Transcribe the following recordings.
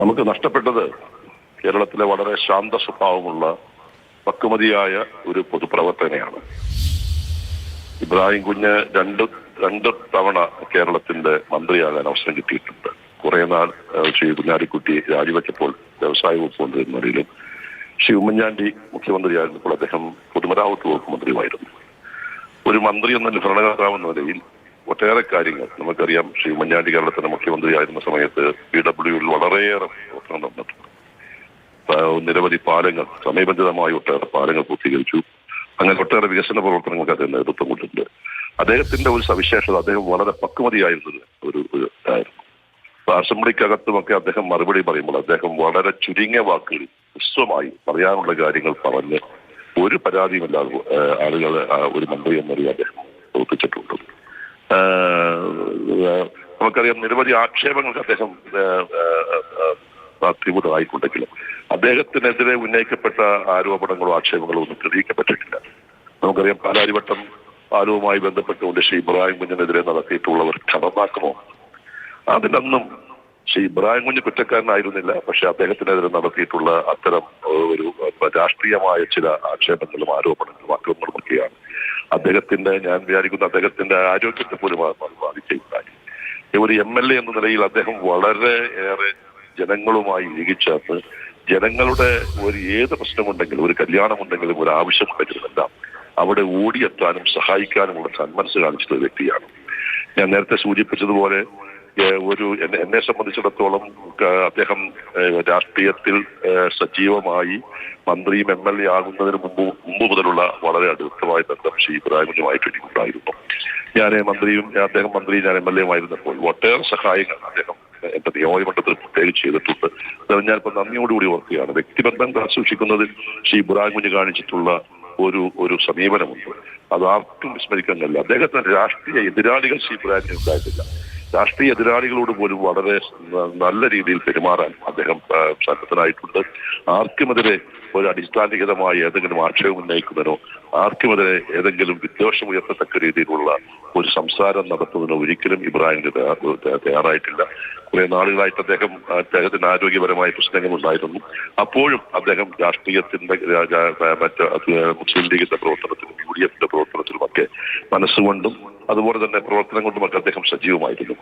നമുക്ക് നഷ്ടപ്പെട്ടത് കേരളത്തിലെ വളരെ ശാന്ത സ്വഭാവമുള്ള പക്വമതിയായ ഒരു പൊതുപ്രവർത്തനയാണ്. ഇബ്രാഹിം കുഞ്ഞ് രണ്ട് തവണ കേരളത്തിന്റെ മന്ത്രിയാകാൻ അവസരം കിട്ടിയിട്ടുണ്ട്. കുറെ നാൾ ശ്രീ കുഞ്ഞാലിക്കുട്ടി രാജിവെച്ചപ്പോൾ വ്യവസായ വകുപ്പ് മന്ത്രി എന്ന നിലയിലും ശ്രീ ഉമ്മൻചാണ്ടി മുഖ്യമന്ത്രിയായിരുന്നപ്പോൾ അദ്ദേഹം പൊതുമരാമത്ത് വകുപ്പ് മന്ത്രിയുമായിരുന്നു. ഒരു മന്ത്രി എന്ന ഭരണകർത്താവ് എന്ന നിലയിൽ ഒട്ടേറെ കാര്യങ്ങൾ നമുക്കറിയാം. ശ്രീ ഉമ്മൻചാണ്ടി കേരളത്തിന്റെ മുഖ്യമന്ത്രിയായിരുന്ന സമയത്ത് PWയിൽ വളരെയേറെ പ്രവർത്തനം നടന്നിട്ടുണ്ട്. നിരവധി പാലങ്ങൾ, സമയബന്ധിതമായി ഒട്ടേറെ പാലങ്ങൾ പൂർത്തീകരിച്ചു. അങ്ങനെ ഒട്ടേറെ വികസന പ്രവർത്തനങ്ങൾക്ക് അദ്ദേഹം നേതൃത്വം കൊടുത്തിട്ടുണ്ട്. അദ്ദേഹത്തിന്റെ ഒരു സവിശേഷത, അദ്ദേഹം വളരെ പക്വമതിയായിരുന്നത് ഒരു ഇതായിരുന്നു. അസംബ്ലിക്കകത്തുമൊക്കെ അദ്ദേഹം മറുപടി പറയുമ്പോൾ അദ്ദേഹം വളരെ ചുരുങ്ങിയ വാക്കുകളിൽ ഹ്രസ്വമായി പറയാനുള്ള കാര്യങ്ങൾ പറഞ്ഞ് ഒരു പരാതിയുമില്ലാതെ ആളുകൾ ഒരു മന്ത്രി എന്ന നിലയിൽ അദ്ദേഹം പ്രവർത്തിച്ചിട്ടുണ്ട്. നമുക്കറിയാം നിരവധി ആക്ഷേപങ്ങൾക്ക് അദ്ദേഹം തീവ്രമായിട്ടുണ്ടെങ്കിലും അദ്ദേഹത്തിനെതിരെ ഉന്നയിക്കപ്പെട്ട ആരോപണങ്ങളോ ആക്ഷേപങ്ങളോ ഒന്നും തെളിയിക്കപ്പെട്ടിട്ടില്ല. നമുക്കറിയാം പാലാരിവട്ടം പാലവുമായി ബന്ധപ്പെട്ടുകൊണ്ട് ശ്രീ ഇബ്രാഹിം കുഞ്ഞിനെതിരെ നടത്തിയിട്ടുള്ള ഒരു ക്ഷണമാക്രമം, അതിനൊന്നും ശ്രീ ഇബ്രാഹിം കുഞ്ഞ് കുറ്റക്കാരനായിരുന്നില്ല. പക്ഷെ അദ്ദേഹത്തിനെതിരെ നടത്തിയിട്ടുള്ള അത്തരം ഒരു രാഷ്ട്രീയമായ ചില ആക്ഷേപങ്ങളും ആരോപണങ്ങളും അക്രമങ്ങളും ഒക്കെയാണ് അദ്ദേഹത്തിന്റെ, ഞാൻ വിചാരിക്കുന്ന അദ്ദേഹത്തിന്റെ ആരോഗ്യത്തെ പോലും ബാധിച്ചിട്ടുണ്ടായി. ഒരു MLA എന്ന നിലയിൽ അദ്ദേഹം വളരെ ഏറെ ജനങ്ങളുമായി ഇഴുകിച്ചേർന്ന് ജനങ്ങളുടെ ഒരു ഏത് പ്രശ്നമുണ്ടെങ്കിലും, ഒരു കല്യാണമുണ്ടെങ്കിലും, ഒരു ആവശ്യമുണ്ടെങ്കിലുമെല്ലാം അവിടെ ഓടിയെത്താനും സഹായിക്കാനുമുള്ള സന്മനസ് കാണിച്ചിട്ടുള്ള വ്യക്തിയാണ്. ഞാൻ നേരത്തെ സൂചിപ്പിച്ചതുപോലെ എന്നെ സംബന്ധിച്ചിടത്തോളം അദ്ദേഹം രാഷ്ട്രീയത്തിൽ സജീവമായി മന്ത്രിയും MLA ആകുന്നതിന് മുമ്പ് മുതലുള്ള വളരെ അടുത്തമായ ബന്ധം ശ്രീ ഇബ്രാഹിം കുഞ്ഞുമായിട്ട് എനിക്കുണ്ടായിരുന്നു. ഞാൻ അദ്ദേഹം മന്ത്രിയും ഞാൻ MLA ആയിരുന്നപ്പോൾ ഒട്ടേറെ സഹായങ്ങൾ അദ്ദേഹം എന്റെ നിയോജകമണ്ഡലത്തിൽ പ്രത്യേകിച്ച് ചെയ്തിട്ടുണ്ട്. ഞാനിപ്പോൾ നന്ദിയോടുകൂടി ഓർക്കുകയാണ്. വ്യക്തിബന്ധം കാത്തുസൂക്ഷിക്കുന്നതിൽ ശ്രീ ഇബ്രാഹിം കുഞ്ഞ് കാണിച്ചിട്ടുള്ള ഒരു സമീപനമുണ്ട്. അത് ആർക്കും വിസ്മരിക്കാൻ കഴിയില്ല. അദ്ദേഹത്തിന്റെ രാഷ്ട്രീയ എതിരാളികൾ ശ്രീ ഇബ്രാഹിം ഉണ്ടായിട്ടില്ല. രാഷ്ട്രീയ എതിരാളികളോട് പോലും വളരെ നല്ല രീതിയിൽ പെരുമാറാൻ അദ്ദേഹം സന്നദ്ധനായിട്ടുണ്ട്. ആർക്കുമെതിരെ ഒരു അടിസ്ഥാനരഹിതമായ ഏതെങ്കിലും ആക്ഷേപം ഉന്നയിക്കുന്നതിനോ ആർക്കുമെതിരെ ഏതെങ്കിലും വിദ്വേഷം ഉയർത്തത്തക്ക രീതിയിലുള്ള ഒരു സംസാരം നടത്തുന്നതിനോ ഒരിക്കലും ഇബ്രാഹിം തയ്യാറായിട്ടില്ല. കുറെ നാളുകളായിട്ട് അദ്ദേഹത്തിന് ആരോഗ്യപരമായ പ്രശ്നങ്ങൾ ഉണ്ടായിരുന്നു. അപ്പോഴും അദ്ദേഹം രാഷ്ട്രീയത്തിന്റെ മുസ്ലിം ലീഗിന്റെ പ്രവർത്തനത്തിലും UDFന്റെ പ്രവർത്തനത്തിലുമൊക്കെ മനസ്സുകൊണ്ടും അതുപോലെ തന്നെ പ്രവർത്തനം കൊണ്ടുമൊക്കെ അദ്ദേഹം സജീവമായിരുന്നു.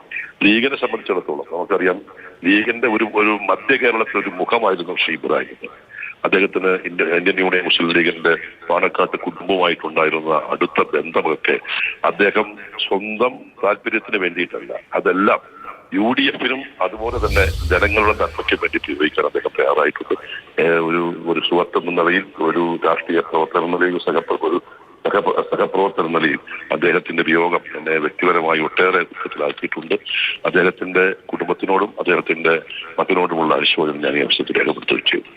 ലീഗിനെ സംബന്ധിച്ചിടത്തോളം നമുക്കറിയാം, ലീഗിന്റെ ഒരു മധ്യ കേരളത്തിലെ ഒരു മുഖമായിരുന്നു ശ്രീ ഇബ്രാഹിം. അദ്ദേഹത്തിന് ഇന്ത്യൻ യൂണിയൻ മുസ്ലിം ലീഗിന്റെ പാണക്കാട്ട് കുടുംബവുമായിട്ടുണ്ടായിരുന്ന അടുത്ത ബന്ധമൊക്കെ അദ്ദേഹം സ്വന്തം താല്പര്യത്തിന് വേണ്ടിയിട്ടല്ല, അതെല്ലാം UDFനും അതുപോലെ തന്നെ ജനങ്ങളുടെ നന്മയ്ക്ക് വേണ്ടി ഉപയോഗിക്കാൻ അദ്ദേഹം തയ്യാറായിട്ടുണ്ട്. ഒരു സുഹൃത്ത് എന്ന നിലയിൽ, ഒരു രാഷ്ട്രീയ പ്രവർത്തനം എന്ന നിലയിൽ, സഹപ്രവർത്തന നിലയിൽ അദ്ദേഹത്തിന്റെ വിയോഗം എന്നെ വ്യക്തിപരമായി ഒട്ടേറെ ദുഃഖത്തിലാക്കിയിട്ടുണ്ട്. അദ്ദേഹത്തിന്റെ കുടുംബത്തിനോടും അദ്ദേഹത്തിന്റെ മകനോടുമുള്ള അനുശോചനം ഞാൻ ഈ അവസരത്തിൽ രേഖപ്പെടുത്തുകയും ചെയ്തു.